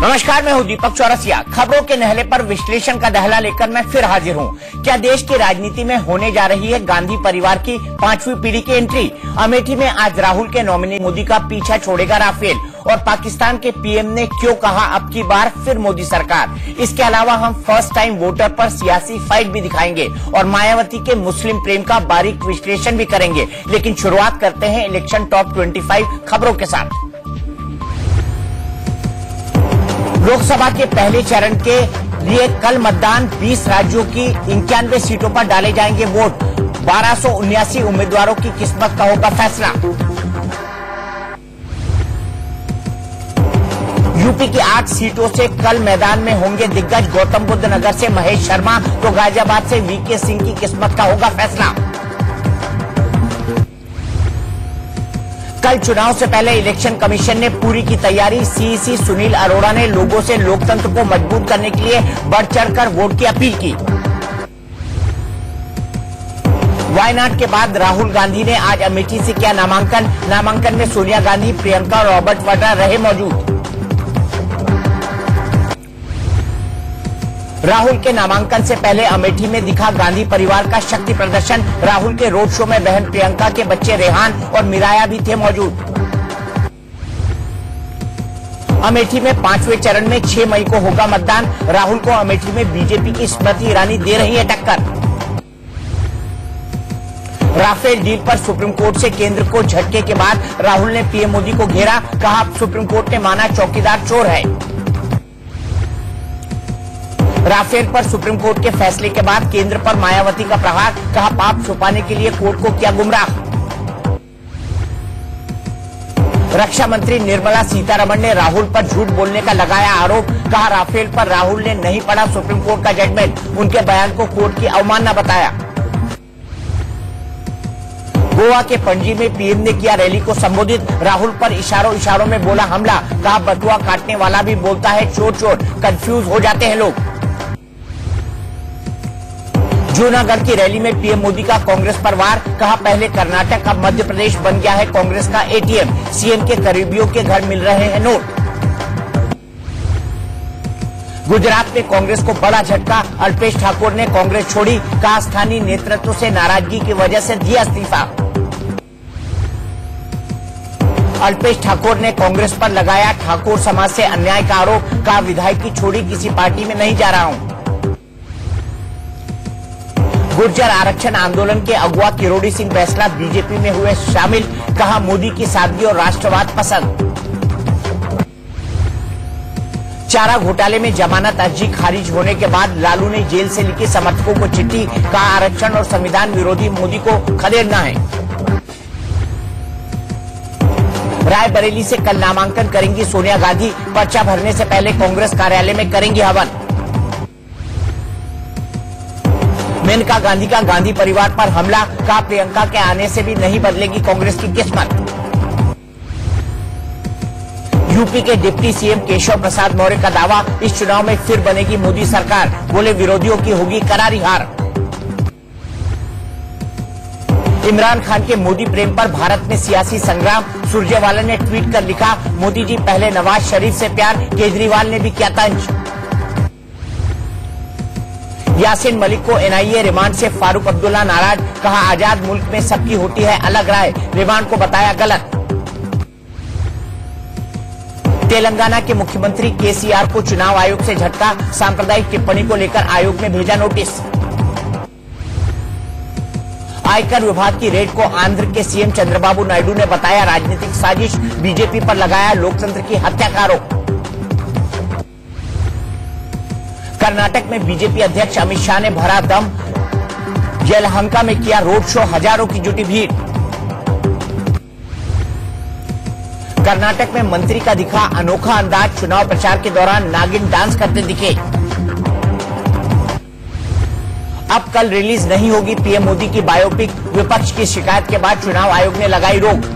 नमस्कार, मैं हूं दीपक चौरसिया। खबरों के नहले पर विश्लेषण का दहला लेकर मैं फिर हाजिर हूं। क्या देश की राजनीति में होने जा रही है गांधी परिवार की 5वीं पीढ़ी की एंट्री? अमेठी में आज राहुल के नॉमिनी मोदी का पीछा छोड़ेगा राफेल, और पाकिस्तान के पीएम ने क्यों कहा अब की बार फिर मोदी सरकार। इसके अलावा हम फर्स्ट टाइम वोटर पर सियासी फाइट भी दिखाएंगे और मायावती के मुस्लिम प्रेम का बारीक विश्लेषण भी करेंगे। लेकिन शुरुआत करते हैं इलेक्शन टॉप 25 खबरों के साथ। लोकसभा के पहले चरण के लिए कल मतदान, 20 राज्यों की 91 सीटों पर डाले जाएंगे वोट। 1279 उम्मीदवारों की किस्मत का होगा फैसला। यूपी की 8 सीटों से कल मैदान में होंगे दिग्गज। गौतम बुद्ध नगर से महेश शर्मा तो गाजियाबाद से वीके सिंह की किस्मत का होगा फैसला। कल चुनाव से पहले इलेक्शन कमीशन ने पूरी की तैयारी। सीईसी सुनील अरोड़ा ने लोगों से लोकतंत्र को मजबूत करने के लिए बढ़ चढ़कर वोट की अपील की। वायनाड के बाद राहुल गांधी ने आज अमेठी से किया नामांकन में सोनिया गांधी, प्रियंका और रॉबर्ट वाड्रा रहे मौजूद। राहुल के नामांकन से पहले अमेठी में दिखा गांधी परिवार का शक्ति प्रदर्शन। राहुल के रोड शो में बहन प्रियंका के बच्चे रेहान और मिराया भी थे मौजूद। अमेठी में 5वें चरण में 6 मई को होगा मतदान। राहुल को अमेठी में बीजेपी की स्मृति ईरानी दे रही है टक्कर। राफेल डील पर सुप्रीम कोर्ट से केंद्र को झटके के बाद राहुल ने पीएम मोदी को घेरा। कहा सुप्रीम कोर्ट ने माना चौकीदार चोर है। राफेल पर सुप्रीम कोर्ट के फैसले के बाद केंद्र पर मायावती का प्रहार। कहा पाप छुपाने के लिए कोर्ट को किया गुमराह। रक्षा मंत्री निर्मला सीतारमण ने राहुल पर झूठ बोलने का लगाया आरोप। कहा राफेल पर राहुल ने नहीं पढ़ा सुप्रीम कोर्ट का जजमेंट। उनके बयान को कोर्ट की अवमानना बताया। गोवा के पणजी में पीएम ने किया रैली को संबोधित। राहुल पर इशारों में बोला हमला। कहा बटुआ काटने वाला भी बोलता है चोर चोर, कंफ्यूज हो जाते हैं लोग। जूनागढ़ की रैली में पीएम मोदी का कांग्रेस पर वार। कहा पहले कर्नाटक, अब मध्य प्रदेश बन गया है कांग्रेस का एटीएम। सीएम के करीबियों के घर मिल रहे हैं नोट। गुजरात में कांग्रेस को बड़ा झटका। अल्पेश ठाकोर ने कांग्रेस छोड़ी। कहा स्थानीय नेतृत्व से नाराजगी की वजह से दिया इस्तीफा। अल्पेश ठाकोर ने कांग्रेस पर लगाया ठाकुर समाज से अन्याय का आरोप। कहा विधायक की छोड़ी किसी पार्टी में नहीं जा रहा हूं। गुर्जर आरक्षण आंदोलन के अगुआ किरोड़ी सिंह बैसला बीजेपी में हुए शामिल। कहा मोदी की सादगी और राष्ट्रवाद पसंद। चारा घोटाले में जमानत अर्जी खारिज होने के बाद लालू ने जेल से लिखी समर्थकों को चिट्ठी। कहा आरक्षण और संविधान विरोधी मोदी को खदेड़ना है। रायबरेली से कल नामांकन करेंगी सोनिया गांधी। पर्चा भरने से पहले कांग्रेस कार्यालय में करेंगी हवन। मेनका गांधी का गांधी परिवार पर हमला। कहा प्रियंका के आने से भी नहीं बदलेगी कांग्रेस की किस्मत। यूपी के डिप्टी सीएम केशव प्रसाद मौर्य का दावा, इस चुनाव में फिर बनेगी मोदी सरकार। बोले विरोधियों की होगी करारी हार। इमरान खान के मोदी प्रेम पर भारत में सियासी संग्राम। सुरजेवाला ने ट्वीट कर लिखा मोदी जी पहले नवाज शरीफ से प्यार। केजरीवाल ने भी किया तंज। यासीन मलिक को एनआईए रिमांड से फारूक अब्दुल्ला नाराज। कहा आजाद मुल्क में सबकी होती है अलग राय। रिमांड को बताया गलत। तेलंगाना के मुख्यमंत्री केसीआर को चुनाव आयोग से झटका। सांप्रदायिक टिप्पणी को लेकर आयोग ने भेजा नोटिस। आयकर विभाग की रेड को आंध्र के सीएम चंद्रबाबू नायडू ने बताया राजनीतिक साजिश। बीजेपी पर लगाया लोकतंत्र की हत्या का आरोप। कर्नाटक में बीजेपी अध्यक्ष अमित शाह ने भरा दम। यलहंका में किया रोड शो, हजारों की जुटी भीड़। कर्नाटक में मंत्री का दिखा अनोखा अंदाज। चुनाव प्रचार के दौरान नागिन डांस करते दिखे। अब कल रिलीज नहीं होगी पीएम मोदी की बायोपिक। विपक्ष की शिकायत के बाद चुनाव आयोग ने लगाई रोक।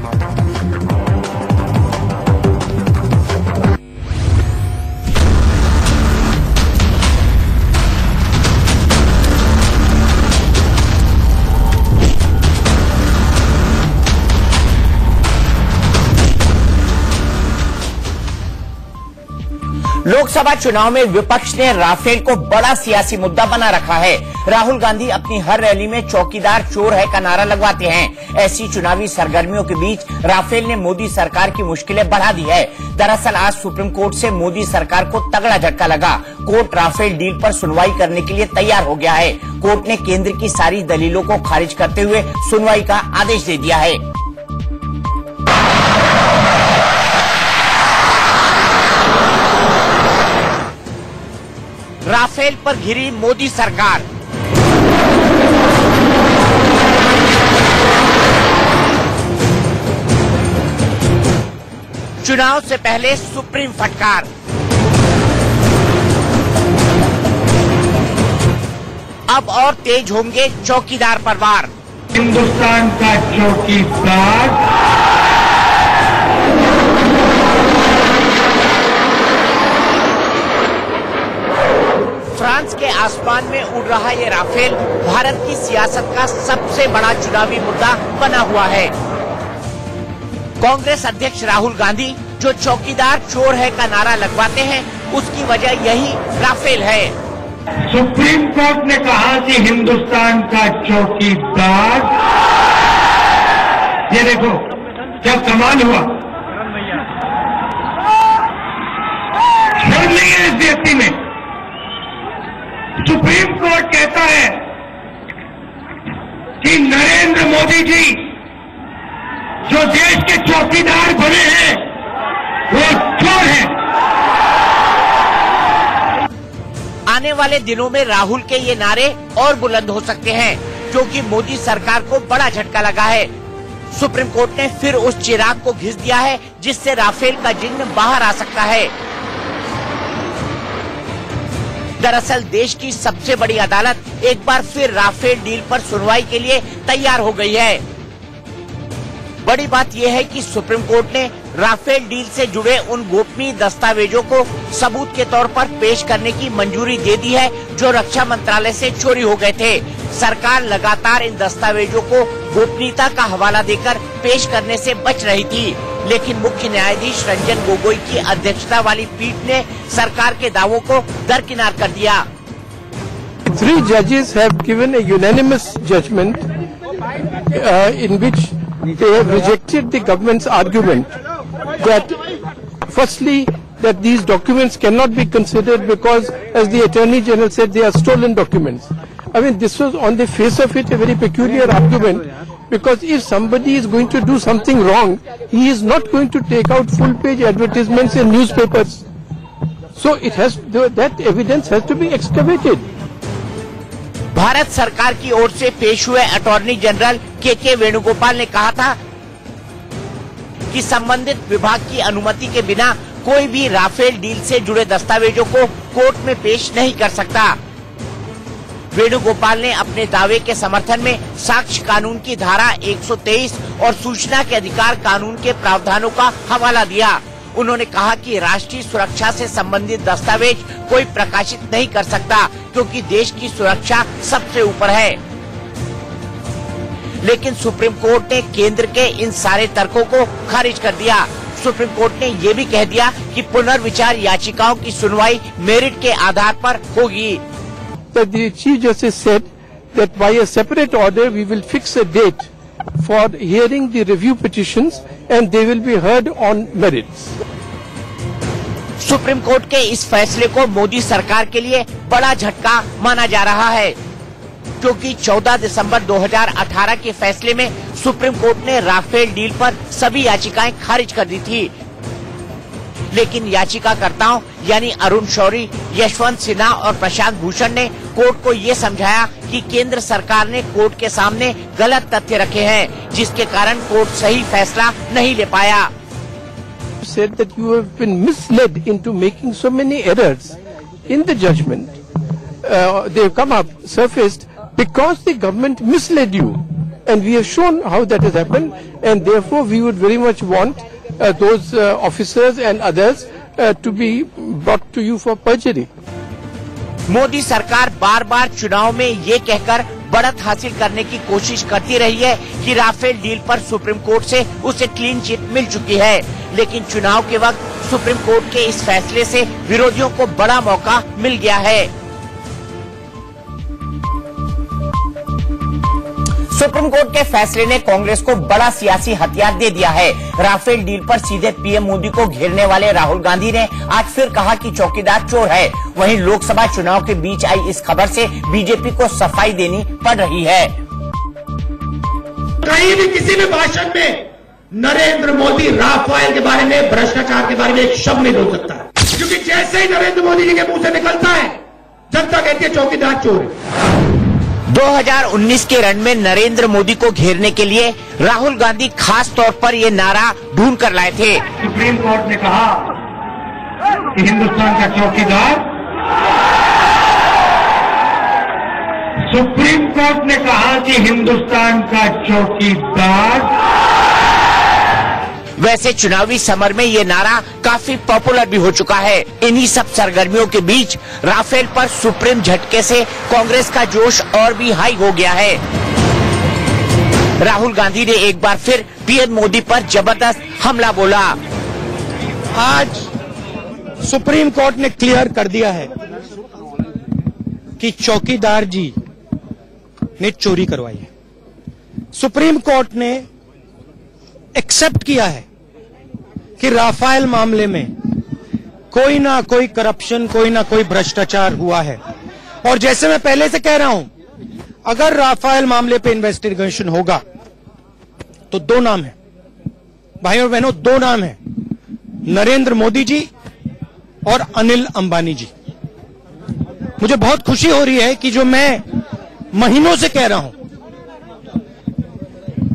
लोकसभा चुनाव में विपक्ष ने राफेल को बड़ा सियासी मुद्दा बना रखा है। राहुल गांधी अपनी हर रैली में चौकीदार चोर है का नारा लगवाते हैं। ऐसी चुनावी सरगर्मियों के बीच राफेल ने मोदी सरकार की मुश्किलें बढ़ा दी है। दरअसल आज सुप्रीम कोर्ट से मोदी सरकार को तगड़ा झटका लगा। कोर्ट राफेल डील पर सुनवाई करने के लिए तैयार हो गया है। कोर्ट ने केंद्र की सारी दलीलों को खारिज करते हुए सुनवाई का आदेश दे दिया है। राफेल पर घिरी मोदी सरकार। चुनाव से पहले सुप्रीम फटकार। अब और तेज होंगे चौकीदार पर वार। हिंदुस्तान का चौकीदार फ्रांस के आसमान में उड़ रहा ये राफेल भारत की सियासत का सबसे बड़ा चुनावी मुद्दा बना हुआ है। कांग्रेस अध्यक्ष राहुल गांधी जो चौकीदार चोर है का नारा लगवाते हैं, उसकी वजह यही राफेल है। सुप्रीम कोर्ट ने कहा कि हिंदुस्तान का चौकीदार, ये देखो क्या कमाल हुआ, शर्म नहीं है इस व्यक्ति में। सुप्रीम कोर्ट कहता है कि नरेंद्र मोदी जी जो देश के चौकीदार बने हैं वो चोर हैं। आने वाले दिनों में राहुल के ये नारे और बुलंद हो सकते हैं, क्योंकि मोदी सरकार को बड़ा झटका लगा है। सुप्रीम कोर्ट ने फिर उस चिराग को घिस दिया है जिससे राफेल का जिन्न बाहर आ सकता है। दरअसल देश की सबसे बड़ी अदालत एक बार फिर राफेल डील पर सुनवाई के लिए तैयार हो गई है। बड़ी बात यह है कि सुप्रीम कोर्ट ने राफेल डील से जुड़े उन गोपनीय दस्तावेजों को सबूत के तौर पर पेश करने की मंजूरी दे दी है जो रक्षा मंत्रालय से चोरी हो गए थे। सरकार लगातार इन दस्तावेजों को गोपनीयता का हवाला देकर पेश करने से बच रही थी, लेकिन मुख्य न्यायाधीश रंजन गोगोई की अध्यक्षता वाली पीठ ने सरकार के दावों को दरकिनार कर दिया। 3 judges have given a unanimous judgment in which they have rejected the government's argument that firstly that these documents cannot be considered because, as the Attorney General said, they are stolen documents. I mean, this was on the face of it a very peculiar argument, because if somebody is going to do something wrong, he is not going to take out full-page advertisements in newspapers. So it has, that evidence has to be excavated. Bharat सरकार की ओर से पेश हुए attorney general के वेणुगोपाल ने कहा था कि संबंधित विभाग की अनुमति के बिना कोई भी राफेल डील से जुड़े दस्तावेजों को कोर्ट में पेश नहीं कर सकता। वेणुगोपाल ने अपने दावे के समर्थन में साक्ष्य कानून की धारा 123 और सूचना के अधिकार कानून के प्रावधानों का हवाला दिया। उन्होंने कहा कि राष्ट्रीय सुरक्षा से संबंधित दस्तावेज कोई प्रकाशित नहीं कर सकता, क्योंकि देश की सुरक्षा सबसे ऊपर है। लेकिन सुप्रीम कोर्ट ने केंद्र के इन सारे तर्कों को खारिज कर दिया। सुप्रीम कोर्ट ने ये भी कह दिया कि पुनर्विचार याचिकाओं की सुनवाई मेरिट के आधार पर होगी। The Chief Justice said that by a separate order we will fix a date for hearing the review petitions and they will be heard on merits. Supreme court के इस फैसले को मोदी सरकार के लिए बड़ा झटका माना जा रहा है, क्योंकि 14 दिसंबर 2018 के फैसले में सुप्रीम कोर्ट ने राफेल डील पर सभी याचिकाएं खारिज कर दी थी। लेकिन याचिकाकर्ताओं यानी अरुण शौरी, यशवंत सिन्हा और प्रशांत भूषण ने कोर्ट को ये समझाया कि केंद्र सरकार ने कोर्ट के सामने गलत तथ्य रखे हैं, जिसके कारण कोर्ट सही फैसला नहीं ले पाया। Said that you have been misled into making so many errors in the judgment. They have come up, surfaced, because the government misled you, and we have shown how that has happened, and therefore we would very much want those officers and others to be brought to you for perjury. Modi सरकार बार बार चुनाव में ये कहकर बढ़त हासिल करने की कोशिश करती रही है कि राफेल डील पर सुप्रीम कोर्ट से उसे क्लीन चिट मिल चुकी है, लेकिन चुनाव के वक्त सुप्रीम कोर्ट के इस फैसले से विरोधियों को बड़ा मौका मिल गया है। सुप्रीम कोर्ट के फैसले ने कांग्रेस को बड़ा सियासी हथियार दे दिया है। राफेल डील पर सीधे पीएम मोदी को घेरने वाले राहुल गांधी ने आज फिर कहा कि चौकीदार चोर है। वहीं लोकसभा चुनाव के बीच आई इस खबर से बीजेपी को सफाई देनी पड़ रही है। कहीं भी किसी भी भाषण में नरेंद्र मोदी राफेल के बारे में, भ्रष्टाचार के बारे में एक शब्द नहीं बोल सकता, क्योंकि जैसे ही नरेंद्र मोदी जी के मुंह से निकलता है जनता कहती है चौकीदार चोर है। 2019 के रण में नरेंद्र मोदी को घेरने के लिए राहुल गांधी खास तौर पर ये नारा ढूंढ कर लाए थे। सुप्रीम कोर्ट ने कहा कि हिंदुस्तान का चौकीदार, सुप्रीम कोर्ट ने कहा कि हिंदुस्तान का चौकीदार। वैसे चुनावी समर में ये नारा काफी पॉपुलर भी हो चुका है। इन्हीं सब सरगर्मियों के बीच राफेल पर सुप्रीम झटके से कांग्रेस का जोश और भी हाई हो गया है। राहुल गांधी ने एक बार फिर पीएम मोदी पर जबरदस्त हमला बोला। आज सुप्रीम कोर्ट ने क्लियर कर दिया है कि चौकीदार जी ने चोरी करवाई है। सुप्रीम कोर्ट ने एक्सेप्ट किया है कि राफेल मामले में कोई ना कोई करप्शन, कोई ना कोई भ्रष्टाचार हुआ है। और जैसे मैं पहले से कह रहा हूं, अगर राफेल मामले पे इन्वेस्टिगेशन होगा तो दो नाम है भाइयों और बहनों, दो नाम है, नरेंद्र मोदी जी और अनिल अंबानी जी। मुझे बहुत खुशी हो रही है कि जो मैं महीनों से कह रहा हूं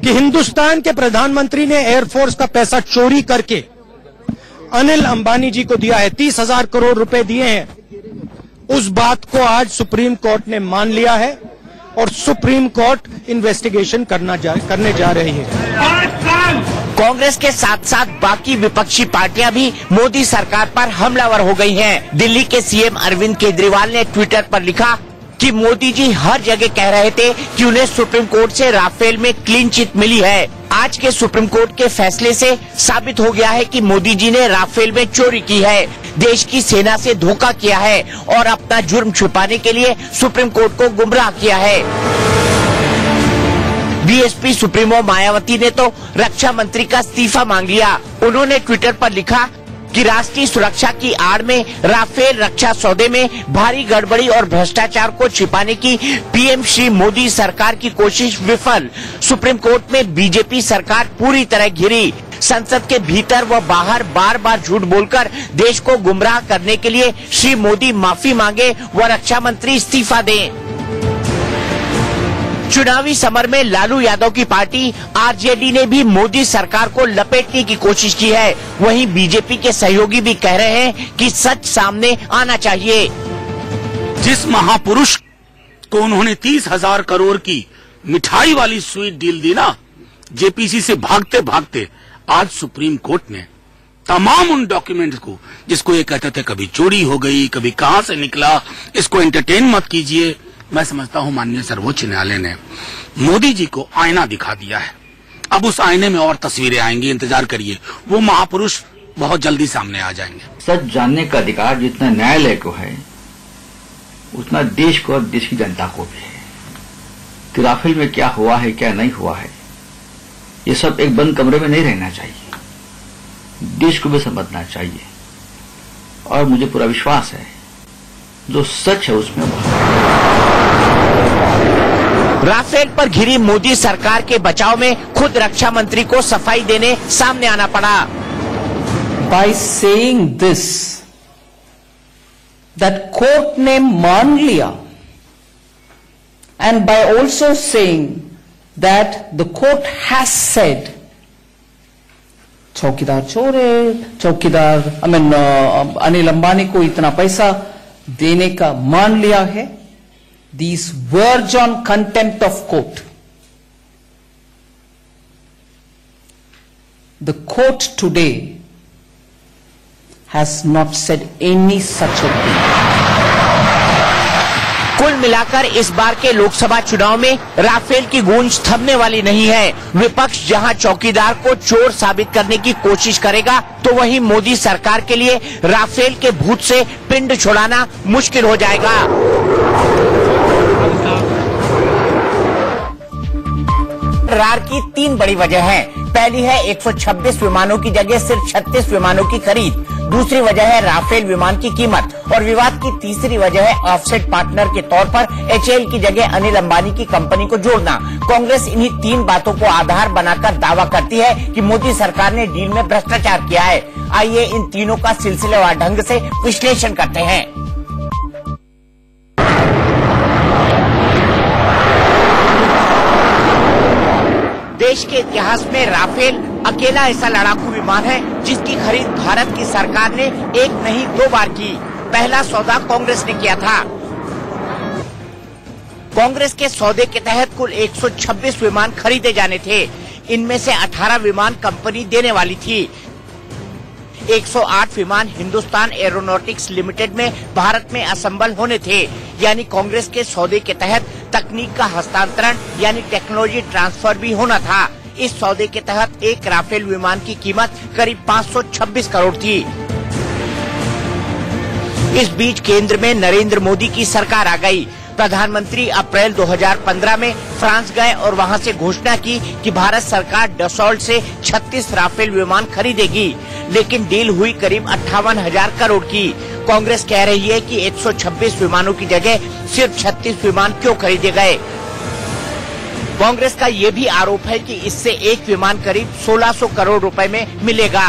कि हिंदुस्तान के प्रधानमंत्री ने एयरफोर्स का पैसा चोरी करके अनिल अंबानी जी को दिया है, 30,000 करोड़ रुपए दिए हैं। उस बात को आज सुप्रीम कोर्ट ने मान लिया है और सुप्रीम कोर्ट इन्वेस्टिगेशन करने जा रही है। कांग्रेस के साथ साथ बाकी विपक्षी पार्टियां भी मोदी सरकार पर हमलावर हो गई हैं। दिल्ली के सीएम अरविंद केजरीवाल ने ट्विटर पर लिखा कि मोदी जी हर जगह कह रहे थे कि उन्हें सुप्रीम कोर्ट से राफेल में क्लीन चिट मिली है। आज के सुप्रीम कोर्ट के फैसले से साबित हो गया है कि मोदी जी ने राफेल में चोरी की है, देश की सेना से धोखा किया है और अपना जुर्म छुपाने के लिए सुप्रीम कोर्ट को गुमराह किया है। बीएसपी सुप्रीमो मायावती ने तो रक्षा मंत्री का इस्तीफा मांग लिया। उन्होंने ट्विटर पर लिखा कि राष्ट्रीय सुरक्षा की आड़ में राफेल रक्षा सौदे में भारी गड़बड़ी और भ्रष्टाचार को छिपाने की पीएम श्री मोदी सरकार की कोशिश विफल। सुप्रीम कोर्ट में बीजेपी सरकार पूरी तरह घिरी। संसद के भीतर व बाहर बार बार झूठ बोलकर देश को गुमराह करने के लिए श्री मोदी माफी मांगे व रक्षा मंत्री इस्तीफा दें। चुनावी समर में लालू यादव की पार्टी आरजेडी ने भी मोदी सरकार को लपेटने की कोशिश की है। वहीं बीजेपी के सहयोगी भी कह रहे हैं कि सच सामने आना चाहिए। जिस महापुरुष को उन्होंने 30,000 करोड़ की मिठाई वाली स्वीट डील दी ना, जेपीसी से भागते भागते आज सुप्रीम कोर्ट ने तमाम उन डॉक्यूमेंट्स को, जिसको ये कहते थे कभी चोरी हो गई, कभी कहां से निकला, इसको एंटरटेन मत कीजिए। मैं समझता हूं माननीय सर्वोच्च न्यायालय ने मोदी जी को आईना दिखा दिया है। अब उस आईने में और तस्वीरें आएंगी, इंतजार करिए, वो महापुरुष बहुत जल्दी सामने आ जाएंगे। सच जानने का अधिकार जितना न्यायालय को है उतना देश को और देश की जनता को भी है कि राफेल में क्या हुआ है, क्या नहीं हुआ है। ये सब एक बंद कमरे में नहीं रहना चाहिए, देश को भी समझना चाहिए। और मुझे पूरा विश्वास है जो सच है उसमें राफेल पर घिरी मोदी सरकार के बचाव में खुद रक्षा मंत्री को सफाई देने सामने आना पड़ा। By saying this, that court ने मान लिया, and by also saying that the court has said, चौकीदार चोर है, चौकीदार अनिल अंबानी को इतना पैसा देने का मान लिया है। These verge on contempt of court. The court today has not said any such a thing. कुल मिलाकर इस बार के लोकसभा चुनाव में राफेल की गूंज थमने वाली नहीं है। विपक्ष जहां चौकीदार को चोर साबित करने की कोशिश करेगा, तो वहीं मोदी सरकार के लिए राफेल के भूत से पिंड छुड़ाना मुश्किल हो जाएगा। रार की 3 बड़ी वजह है। पहली है 126 विमानों की जगह सिर्फ 36 विमानों की खरीद। दूसरी वजह है राफेल विमान की कीमत और विवाद की तीसरी वजह है ऑफसेट पार्टनर के तौर पर HAL की जगह अनिल अंबानी की कंपनी को जोड़ना। कांग्रेस इन्हीं 3 बातों को आधार बनाकर दावा करती है कि मोदी सरकार ने डील में भ्रष्टाचार किया है। आइए इन तीनों का सिलसिलेवार ढंग से विश्लेषण करते हैं। देश के इतिहास में राफेल अकेला ऐसा लड़ाकू विमान है जिसकी खरीद भारत की सरकार ने 1 नहीं 2 बार की। पहला सौदा कांग्रेस ने किया था। कांग्रेस के सौदे के तहत कुल 126 विमान खरीदे जाने थे। इनमें से 18 विमान कंपनी देने वाली थी। 108 विमान हिंदुस्तान एरोनॉटिक्स लिमिटेड में भारत में असेंबल होने थे। यानी कांग्रेस के सौदे के तहत तकनीक का हस्तांतरण यानी टेक्नोलॉजी ट्रांसफर भी होना था। इस सौदे के तहत एक राफेल विमान की कीमत करीब 526 करोड़ थी। इस बीच केंद्र में नरेंद्र मोदी की सरकार आ गई। प्रधानमंत्री अप्रैल 2015 में फ्रांस गए और वहां से घोषणा की कि भारत सरकार डसॉल्ट से 36 राफेल विमान खरीदेगी, लेकिन डील हुई करीब 58,000 करोड़ की। कांग्रेस कह रही है कि 126 विमानों की जगह सिर्फ 36 विमान क्यों खरीदे गए। कांग्रेस का ये भी आरोप है कि इससे एक विमान करीब 1600 करोड़ रुपए में मिलेगा।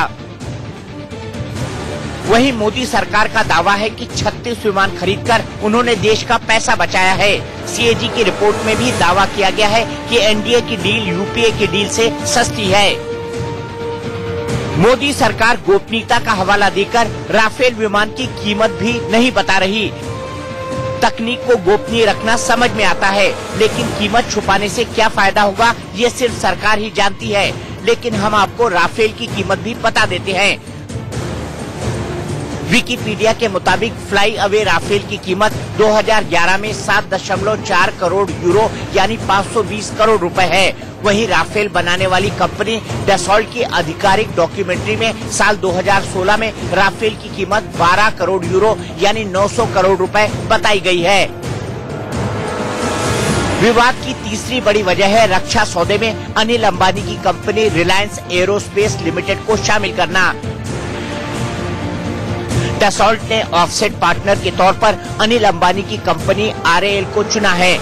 वहीं मोदी सरकार का दावा है कि 36 विमान खरीदकर उन्होंने देश का पैसा बचाया है। CAG की रिपोर्ट में भी दावा किया गया है कि NDA की डील UPA की डील से सस्ती है। मोदी सरकार गोपनीयता का हवाला देकर राफेल विमान की कीमत भी नहीं बता रही। तकनीक को गोपनीय रखना समझ में आता है, लेकिन कीमत छुपाने से क्या फायदा होगा ये सिर्फ सरकार ही जानती है। लेकिन हम आपको राफेल की कीमत भी बता देते हैं। विकिपीडिया के मुताबिक फ्लाई अवे राफेल की कीमत 2011 में 7.4 करोड़ यूरो यानी 520 करोड़ रुपए है। वहीं राफेल बनाने वाली कंपनी डसॉल्ट की आधिकारिक डॉक्यूमेंट्री में साल 2016 में राफेल की कीमत 12 करोड़ यूरो यानी 900 करोड़ रुपए बताई गई है। विवाद की तीसरी बड़ी वजह है रक्षा सौदे में अनिल अंबानी की कंपनी रिलायंस एरोस्पेस लिमिटेड को शामिल करना। डसॉल्ट ने ऑफसेट पार्टनर के तौर पर अनिल अंबानी की कंपनी RAL को चुना है।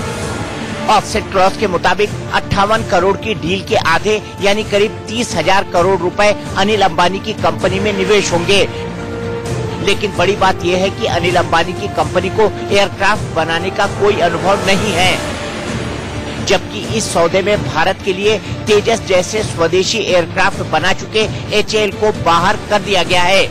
ऑफसेट क्लॉज के मुताबिक 58 करोड़ की डील के आधे यानी करीब 30,000 करोड़ रुपए अनिल अंबानी की कंपनी में निवेश होंगे। लेकिन बड़ी बात यह है कि अनिल अंबानी की कंपनी को एयरक्राफ्ट बनाने का कोई अनुभव नहीं है, जबकि इस सौदे में भारत के लिए तेजस जैसे स्वदेशी एयरक्राफ्ट बना चुके HAL को बाहर कर दिया गया है।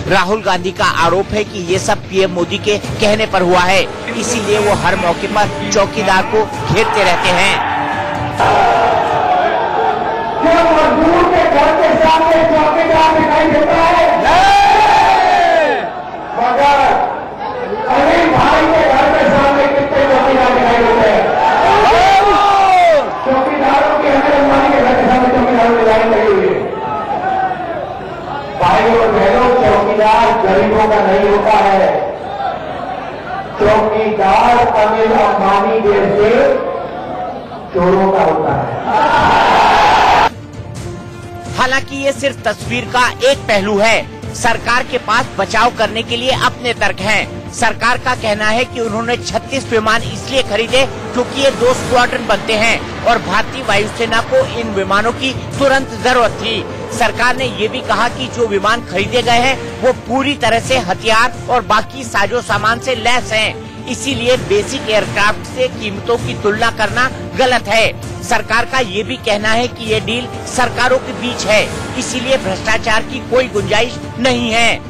राहुल गांधी का आरोप है कि ये सब PM मोदी के कहने पर हुआ है, इसीलिए वो हर मौके पर चौकीदार को घेरते रहते हैं। मजदूर के घर के सामने चौकीदार दिखाई देता है, मगर अनिल भाई के घर के सामने कितने चौकीदार दिखाई देते हैं। चौकीदारों की अनिल अंबानी के घर के सामने चौकीदारों की लाइन लगी हुई है। भाइयों और बहनों, चौकीदार गरीबों का नहीं होता है, चौकीदार अनिल अंबानी जैसे चोरों का होता है। हालांकि ये सिर्फ तस्वीर का एक पहलू है। सरकार के पास बचाव करने के लिए अपने तर्क हैं। सरकार का कहना है कि उन्होंने 36 विमान इसलिए खरीदे क्योंकि ये 2 स्क्वाड्रन बनते हैं और भारतीय वायुसेना को इन विमानों की तुरंत जरूरत थी। सरकार ने ये भी कहा कि जो विमान खरीदे गए हैं वो पूरी तरह से हथियार और बाकी साजो सामान से लैस हैं। इसीलिए बेसिक एयरक्राफ्ट से कीमतों की तुलना करना गलत है। सरकार का ये भी कहना है कि ये डील सरकारों के बीच है, इसीलिए भ्रष्टाचार की कोई गुंजाइश नहीं है।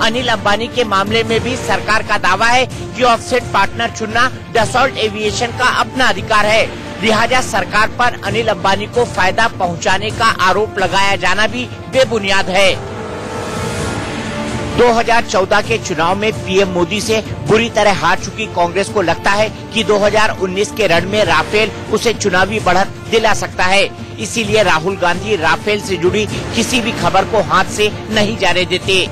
अनिल अंबानी के मामले में भी सरकार का दावा है कि ऑफसेट पार्टनर चुनना डसॉल्ट एविएशन का अपना अधिकार है, लिहाजा सरकार पर अनिल अंबानी को फायदा पहुंचाने का आरोप लगाया जाना भी बेबुनियाद है। 2014 के चुनाव में पीएम मोदी से बुरी तरह हार चुकी कांग्रेस को लगता है कि 2019 के रण में राफेल उसे चुनावी बढ़त दिला सकता है। इसीलिए राहुल गांधी राफेल से जुड़ी किसी भी खबर को हाथ से नहीं जाने देते।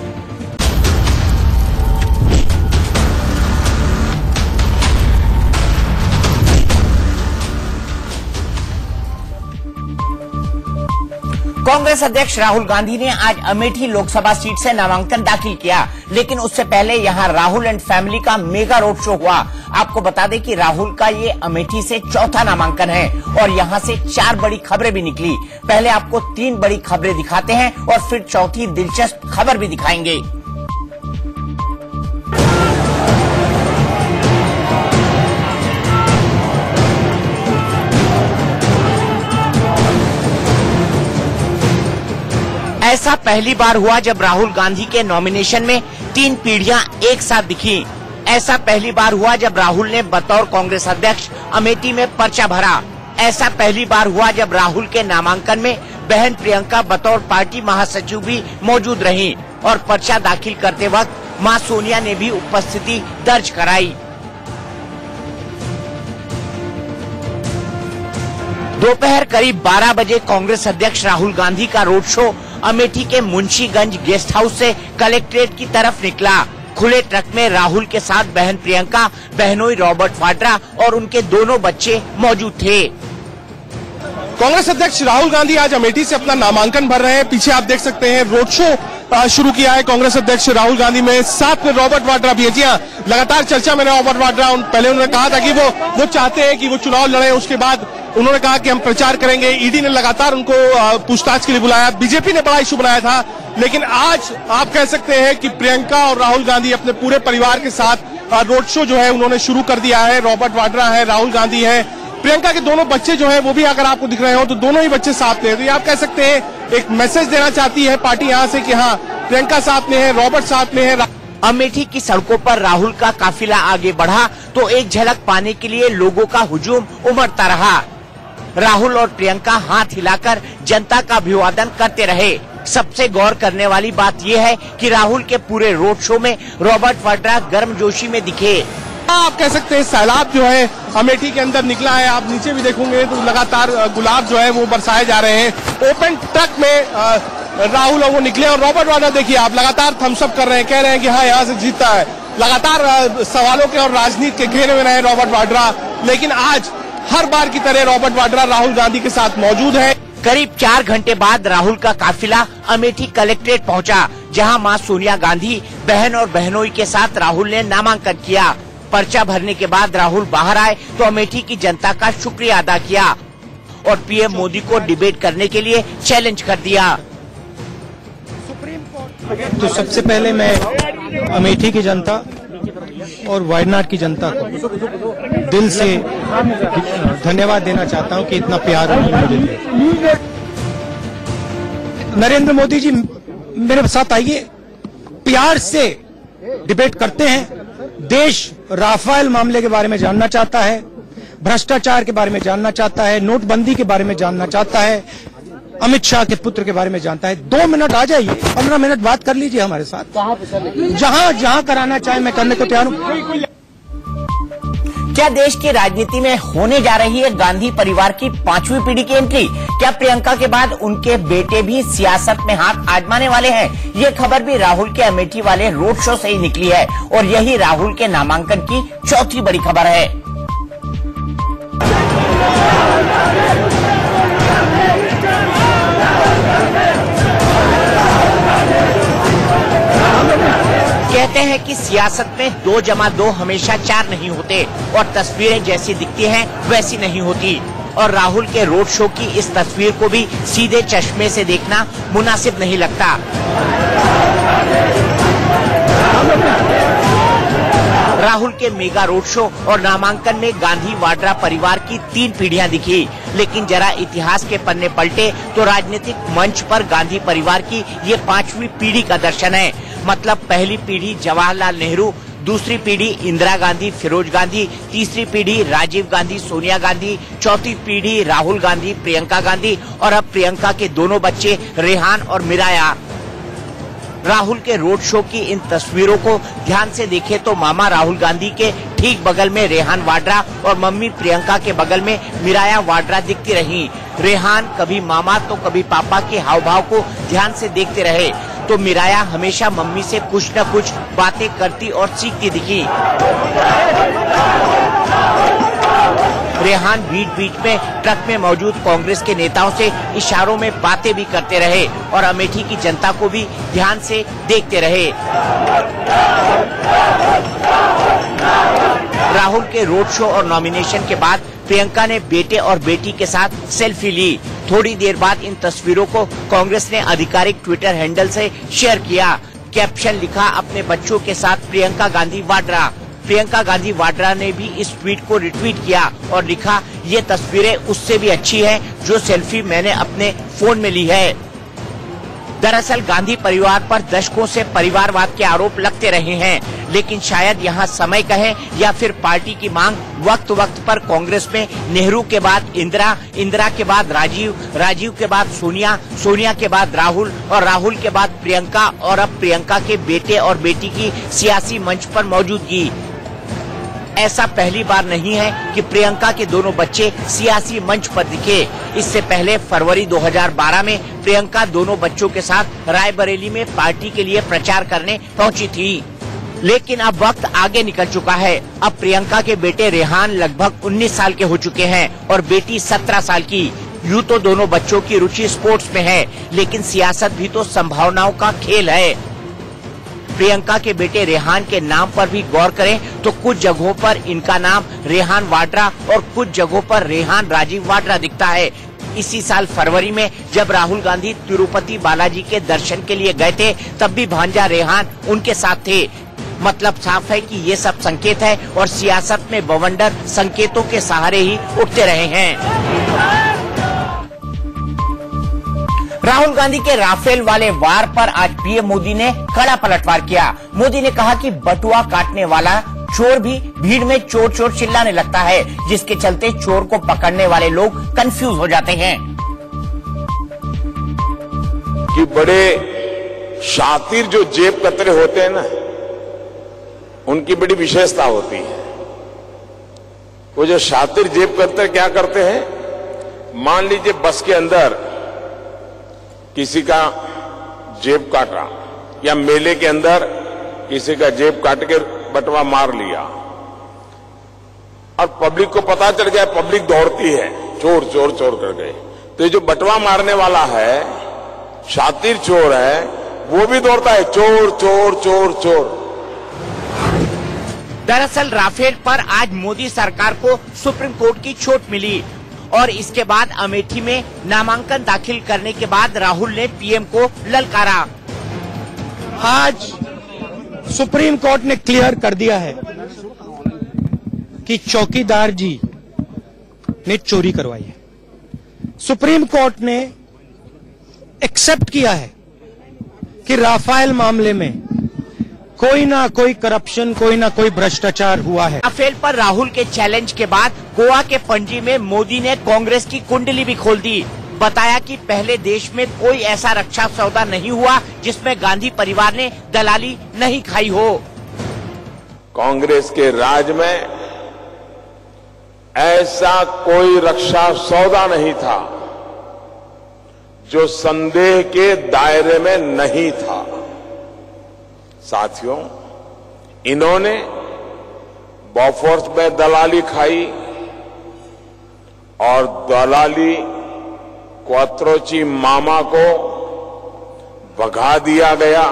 कांग्रेस अध्यक्ष राहुल गांधी ने आज अमेठी लोकसभा सीट से नामांकन दाखिल किया, लेकिन उससे पहले यहां राहुल एंड फैमिली का मेगा रोड शो हुआ। आपको बता दें कि राहुल का ये अमेठी से चौथा नामांकन है और यहां से 4 बड़ी खबरें भी निकली। पहले आपको 3 बड़ी खबरें दिखाते हैं और फिर चौथी दिलचस्प खबर भी दिखाएंगे। ऐसा पहली बार हुआ जब राहुल गांधी के नॉमिनेशन में 3 पीढ़ियां एक साथ दिखी। ऐसा पहली बार हुआ जब राहुल ने बतौर कांग्रेस अध्यक्ष अमेठी में पर्चा भरा। ऐसा पहली बार हुआ जब राहुल के नामांकन में बहन प्रियंका बतौर पार्टी महासचिव भी मौजूद रहीं और पर्चा दाखिल करते वक्त मां सोनिया ने भी उपस्थिति दर्ज कराई। दोपहर करीब 12 बजे कांग्रेस अध्यक्ष राहुल गांधी का रोड शो अमेठी के मुंशीगंज गेस्ट हाउस से कलेक्ट्रेट की तरफ निकला। खुले ट्रक में राहुल के साथ बहन प्रियंका, बहनोई रॉबर्ट वाड्रा और उनके दोनों बच्चे मौजूद थे। कांग्रेस अध्यक्ष राहुल गांधी आज अमेठी से अपना नामांकन भर रहे हैं। पीछे आप देख सकते हैं रोड शो शुरू किया है कांग्रेस अध्यक्ष राहुल गांधी में, साथ में रॉबर्ट वाड्रा भी है। जी हाँ, लगातार चर्चा में रॉबर्ट वाड्रा। पहले उन्होंने कहा था कि वो चाहते हैं कि वो चुनाव लड़े, उसके बाद उन्होंने कहा कि हम प्रचार करेंगे। ईडी ने लगातार उनको पूछताछ के लिए बुलाया, बीजेपी ने बड़ा इशू बनाया था, लेकिन आज आप कह सकते हैं कि प्रियंका और राहुल गांधी अपने पूरे परिवार के साथ रोड शो जो है उन्होंने शुरू कर दिया है। रॉबर्ट वाड्रा है, राहुल गांधी है, प्रियंका के दोनों बच्चे जो है वो भी अगर आपको दिख रहे हो तो दोनों ही बच्चे साथ में। तो ये आप कह सकते हैं एक मैसेज देना चाहती है पार्टी यहाँ से कि हाँ, प्रियंका साथ में है, रॉबर्ट साथ में है। अमेठी की सड़कों पर राहुल का काफिला आगे बढ़ा तो एक झलक पाने के लिए लोगों का हुजूम उमड़ता रहा। राहुल और प्रियंका हाथ हिलाकर जनता का अभिवादन करते रहे। सबसे गौर करने वाली बात यह है कि राहुल के पूरे रोड शो में रॉबर्ट वाड्रा गर्मजोशी में दिखे। आप कह सकते हैं सैलाब जो है अमेठी के अंदर निकला है। आप नीचे भी देखोगे तो लगातार गुलाब जो है वो बरसाए जा रहे हैं। ओपन ट्रक में राहुल और वो निकले और रॉबर्ट वाड्रा देखिए आप लगातार थम्स अप कर रहे हैं, कह रहे हैं कि हाँ यहाँ से जीतता है। लगातार सवालों के और राजनीति के घेरे में रहे रॉबर्ट वाड्रा, लेकिन आज हर बार की तरह रॉबर्ट वाड्रा राहुल गांधी के साथ मौजूद है। करीब 4 घंटे बाद राहुल का काफिला अमेठी कलेक्ट्रेट पहुंचा, जहां मां सोनिया गांधी, बहन और बहनोई के साथ राहुल ने नामांकन किया। पर्चा भरने के बाद राहुल बाहर आए तो अमेठी की जनता का शुक्रिया अदा किया और पीएम मोदी को डिबेट करने के लिए चैलेंज कर दिया। तो सबसे पहले मैं अमेठी की जनता और वायनाड की जनता को दिल से धन्यवाद देना चाहता हूं कि इतना प्यार उन्होंने मुझे दिया। नरेंद्र मोदी जी मेरे साथ आइए, प्यार से डिबेट करते हैं। देश राफेल मामले के बारे में जानना चाहता है, भ्रष्टाचार के बारे में जानना चाहता है, नोटबंदी के बारे में जानना चाहता है, अमित शाह के पुत्र के बारे में जानता है। 2 मिनट आ जाइए, 15 मिनट बात कर लीजिए हमारे साथ। जहां कराना चाहे मैं करने को तैयार हूं। क्या देश की राजनीति में होने जा रही है गांधी परिवार की 5वीं पीढ़ी की एंट्री? क्या प्रियंका के बाद उनके बेटे भी सियासत में हाथ आजमाने वाले हैं? ये खबर भी राहुल के अमेठी वाले रोड शो से ही निकली है और यही राहुल के नामांकन की चौथी बड़ी खबर है। कहते हैं कि सियासत में 2 + 2 हमेशा 4 नहीं होते और तस्वीरें जैसी दिखती हैं वैसी नहीं होती। और राहुल के रोड शो की इस तस्वीर को भी सीधे चश्मे से देखना मुनासिब नहीं लगता। राहुल के मेगा रोड शो और नामांकन में गांधी वाड्रा परिवार की 3 पीढ़ियां दिखी, लेकिन जरा इतिहास के पन्ने पलटे तो राजनीतिक मंच पर गांधी परिवार की ये 5वीं पीढ़ी का दर्शन है। मतलब पहली पीढ़ी जवाहरलाल नेहरू, दूसरी पीढ़ी इंदिरा गांधी, फिरोज गांधी, तीसरी पीढ़ी राजीव गांधी, सोनिया गांधी, चौथी पीढ़ी राहुल गांधी, प्रियंका गांधी और अब प्रियंका के दोनों बच्चे रेहान और मिराया। राहुल के रोड शो की इन तस्वीरों को ध्यान से देखें तो मामा राहुल गांधी के ठीक बगल में रेहान वाड्रा और मम्मी प्रियंका के बगल में मिराया वाड्रा दिखती रही। रेहान कभी मामा तो कभी पापा के हाव भाव को ध्यान से देखते रहे तो मिराया हमेशा मम्मी से कुछ न कुछ बातें करती और सीखती दिखी। रेहान बीच में ट्रक में मौजूद कांग्रेस के नेताओं से इशारों में बातें भी करते रहे और अमेठी की जनता को भी ध्यान से देखते रहे। राहुल के रोड शो और नॉमिनेशन के बाद प्रियंका ने बेटे और बेटी के साथ सेल्फी ली। थोड़ी देर बाद इन तस्वीरों को कांग्रेस ने आधिकारिक ट्विटर हैंडल से शेयर किया। कैप्शन लिखा, अपने बच्चों के साथ प्रियंका गांधी वाड्रा। प्रियंका गांधी वाड्रा ने भी इस ट्वीट को रिट्वीट किया और लिखा, ये तस्वीरें उससे भी अच्छी है जो सेल्फी मैंने अपने फोन में ली है। दरअसल गांधी परिवार पर दशकों से परिवारवाद के आरोप लगते रहे हैं, लेकिन शायद यहाँ समय कहे या फिर पार्टी की मांग वक्त वक्त पर कांग्रेस में नेहरू के बाद इंदिरा, इंदिरा के बाद राजीव, राजीव के बाद सोनिया, सोनिया के बाद राहुल और राहुल के बाद प्रियंका और अब प्रियंका के बेटे और बेटी की सियासी मंच पर मौजूदगी। ऐसा पहली बार नहीं है कि प्रियंका के दोनों बच्चे सियासी मंच पर दिखे। इससे पहले फरवरी 2012 में प्रियंका दोनों बच्चों के साथ रायबरेली में पार्टी के लिए प्रचार करने पहुंची थी। लेकिन अब वक्त आगे निकल चुका है। अब प्रियंका के बेटे रेहान लगभग 19 साल के हो चुके हैं और बेटी 17 साल की। यूँ तो दोनों बच्चों की रुचि स्पोर्ट्स में है, लेकिन सियासत भी तो संभावनाओं का खेल है। प्रियंका के बेटे रेहान के नाम पर भी गौर करें तो कुछ जगहों पर इनका नाम रेहान वाड्रा और कुछ जगहों पर रेहान राजीव वाड्रा दिखता है। इसी साल फरवरी में जब राहुल गांधी तिरुपति बालाजी के दर्शन के लिए गए थे, तब भी भांजा रेहान उनके साथ थे। मतलब साफ है कि ये सब संकेत है और सियासत में बवंडर संकेतों के सहारे ही उठते रहे हैं। राहुल गांधी के राफेल वाले वार पर आज पीएम मोदी ने कड़ा पलटवार किया। मोदी ने कहा कि बटुआ काटने वाला चोर भी भीड़ में चोर चोर चिल्लाने लगता है, जिसके चलते चोर को पकड़ने वाले लोग कंफ्यूज हो जाते हैं। कि बड़े शातिर जो जेब कतरे होते हैं ना, उनकी बड़ी विशेषता होती है। वो जो शातिर जेब कतरे क्या करते हैं, मान लीजिए बस के अंदर किसी का जेब काटा या मेले के अंदर किसी का जेब काट के बटवा मार लिया और पब्लिक को पता चल गया, पब्लिक दौड़ती है, चोर चोर चोर कर गए। तो ये जो बटवा मारने वाला है, शातिर चोर है, वो भी दौड़ता है, चोर चोर चोर चोर। दरअसल राफेल पर आज मोदी सरकार को सुप्रीम कोर्ट की छूट मिली और इसके बाद अमेठी में नामांकन दाखिल करने के बाद राहुल ने पीएम को ललकारा। आज सुप्रीम कोर्ट ने क्लियर कर दिया है कि चौकीदार जी ने चोरी करवाई है। सुप्रीम कोर्ट ने एक्सेप्ट किया है कि राफेल मामले में कोई ना कोई करप्शन, कोई ना कोई भ्रष्टाचार हुआ है। राफेल पर राहुल के चैलेंज के बाद गोवा के पणजी में मोदी ने कांग्रेस की कुंडली भी खोल दी। बताया कि पहले देश में कोई ऐसा रक्षा सौदा नहीं हुआ जिसमें गांधी परिवार ने दलाली नहीं खाई हो। कांग्रेस के राज में ऐसा कोई रक्षा सौदा नहीं था जो संदेह के दायरे में नहीं था। साथियों, इन्होंने बॉफोर्स में दलाली खाई और दलाली क्वात्रोची मामा को भगा दिया गया।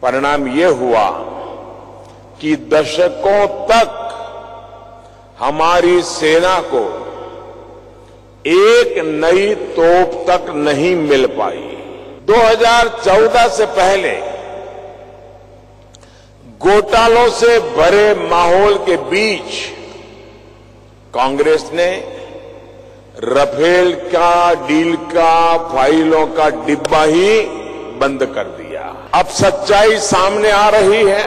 परिणाम ये हुआ कि दशकों तक हमारी सेना को एक नई तोप तक नहीं मिल पाई। 2014 से पहले घोटालों से भरे माहौल के बीच कांग्रेस ने राफेल का डील का फाइलों का डिब्बा ही बंद कर दिया। अब सच्चाई सामने आ रही है,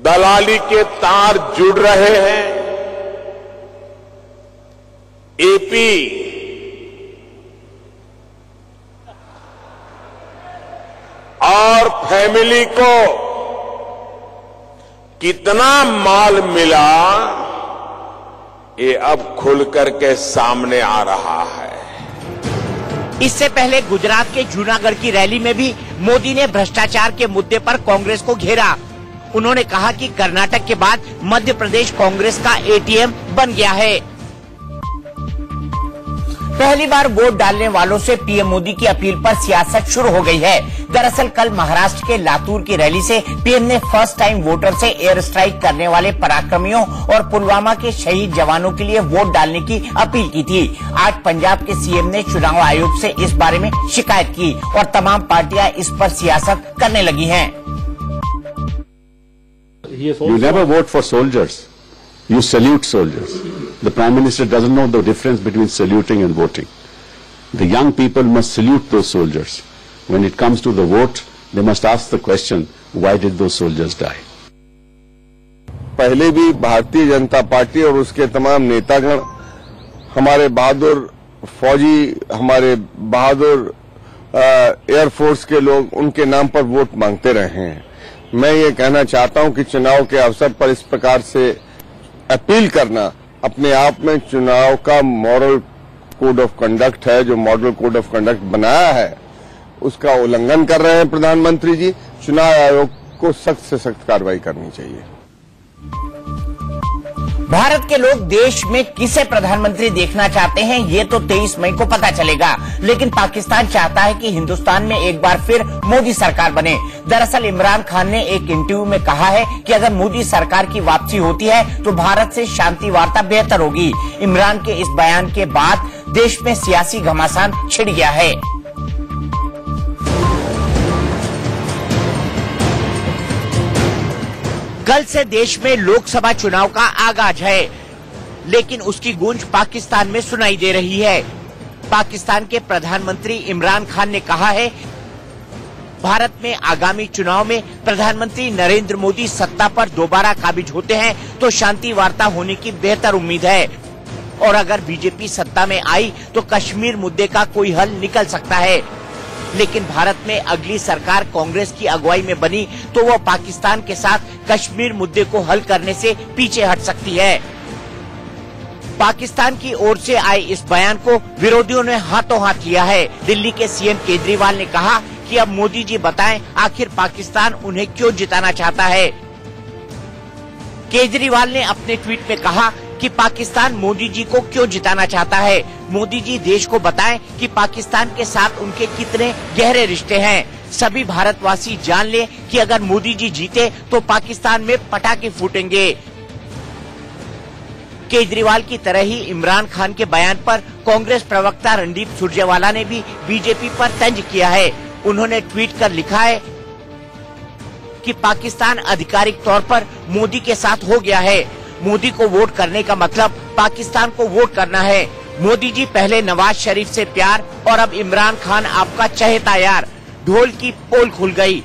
दलाली के तार जुड़ रहे हैं। फैमिली को कितना माल मिला, ये अब खुल करके सामने आ रहा है। इससे पहले गुजरात के जूनागढ़ की रैली में भी मोदी ने भ्रष्टाचार के मुद्दे पर कांग्रेस को घेरा। उन्होंने कहा कि कर्नाटक के बाद मध्य प्रदेश कांग्रेस का एटीएम बन गया है। पहली बार वोट डालने वालों से पीएम मोदी की अपील पर सियासत शुरू हो गई है। दरअसल कल महाराष्ट्र के लातूर की रैली से पीएम ने फर्स्ट टाइम वोटर से एयर स्ट्राइक करने वाले पराक्रमियों और पुलवामा के शहीद जवानों के लिए वोट डालने की अपील की थी। आज पंजाब के सीएम ने चुनाव आयोग से इस बारे में शिकायत की और तमाम पार्टियां इस पर सियासत करने लगी हैं। You never vote for soldiers. You salute soldiers. The Prime Minister doesn't know the difference between saluting and voting. The young people must salute those soldiers. When it comes to the vote, they must ask the question, why did those soldiers die? पहले भी Bharatiya Janata party और उसके तमाम नेतागण हमारे बहादुर फौजी, हमारे बहादुर air force के लोग उनके नाम पर वोट मांगते रहे हैं। मैं ये कहना चाहता हूं कि चुनाव के अवसर पर इस प्रकार से अपील करना अपने आप में चुनाव का मॉरल कोड ऑफ कंडक्ट है। जो मॉडल कोड ऑफ कंडक्ट बनाया है उसका उल्लंघन कर रहे हैं प्रधानमंत्री जी। चुनाव आयोग को सख्त से सख्त कार्रवाई करनी चाहिए। भारत के लोग देश में किसे प्रधानमंत्री देखना चाहते हैं ये तो 23 मई को पता चलेगा, लेकिन पाकिस्तान चाहता है कि हिंदुस्तान में एक बार फिर मोदी सरकार बने। दरअसल इमरान खान ने एक इंटरव्यू में कहा है कि अगर मोदी सरकार की वापसी होती है तो भारत से शांति वार्ता बेहतर होगी। इमरान के इस बयान के बाद देश में सियासी घमासान छिड़ गया है। कल से देश में लोकसभा चुनाव का आगाज है, लेकिन उसकी गूंज पाकिस्तान में सुनाई दे रही है। पाकिस्तान के प्रधानमंत्री इमरान खान ने कहा है, भारत में आगामी चुनाव में प्रधानमंत्री नरेंद्र मोदी सत्ता पर दोबारा काबिज होते हैं तो शांति वार्ता होने की बेहतर उम्मीद है, और अगर बीजेपी सत्ता में आई तो कश्मीर मुद्दे का कोई हल निकल सकता है। लेकिन भारत में अगली सरकार कांग्रेस की अगुवाई में बनी तो वो पाकिस्तान के साथ कश्मीर मुद्दे को हल करने से पीछे हट सकती है। पाकिस्तान की ओर से आए इस बयान को विरोधियों ने हाथों हाथ लिया है। दिल्ली के सीएम केजरीवाल ने कहा कि अब मोदी जी बताएं आखिर पाकिस्तान उन्हें क्यों जिताना चाहता है। केजरीवाल ने अपने ट्वीट में कहा कि पाकिस्तान मोदी जी को क्यों जिताना चाहता है। मोदी जी देश को बताएं कि पाकिस्तान के साथ उनके कितने गहरे रिश्ते हैं। सभी भारतवासी जान ले कि अगर मोदी जी जीते तो पाकिस्तान में पटाखे फूटेंगे। केजरीवाल की तरह ही इमरान खान के बयान पर कांग्रेस प्रवक्ता रणदीप सुरजेवाला ने भी बीजेपी पर तंज किया है। उन्होंने ट्वीट कर लिखा है कि पाकिस्तान आधिकारिक तौर पर मोदी के साथ हो गया है। मोदी को वोट करने का मतलब पाकिस्तान को वोट करना है। मोदी जी पहले नवाज शरीफ से प्यार और अब इमरान खान आपका चहेता यार। ढोल की पोल खुल गई।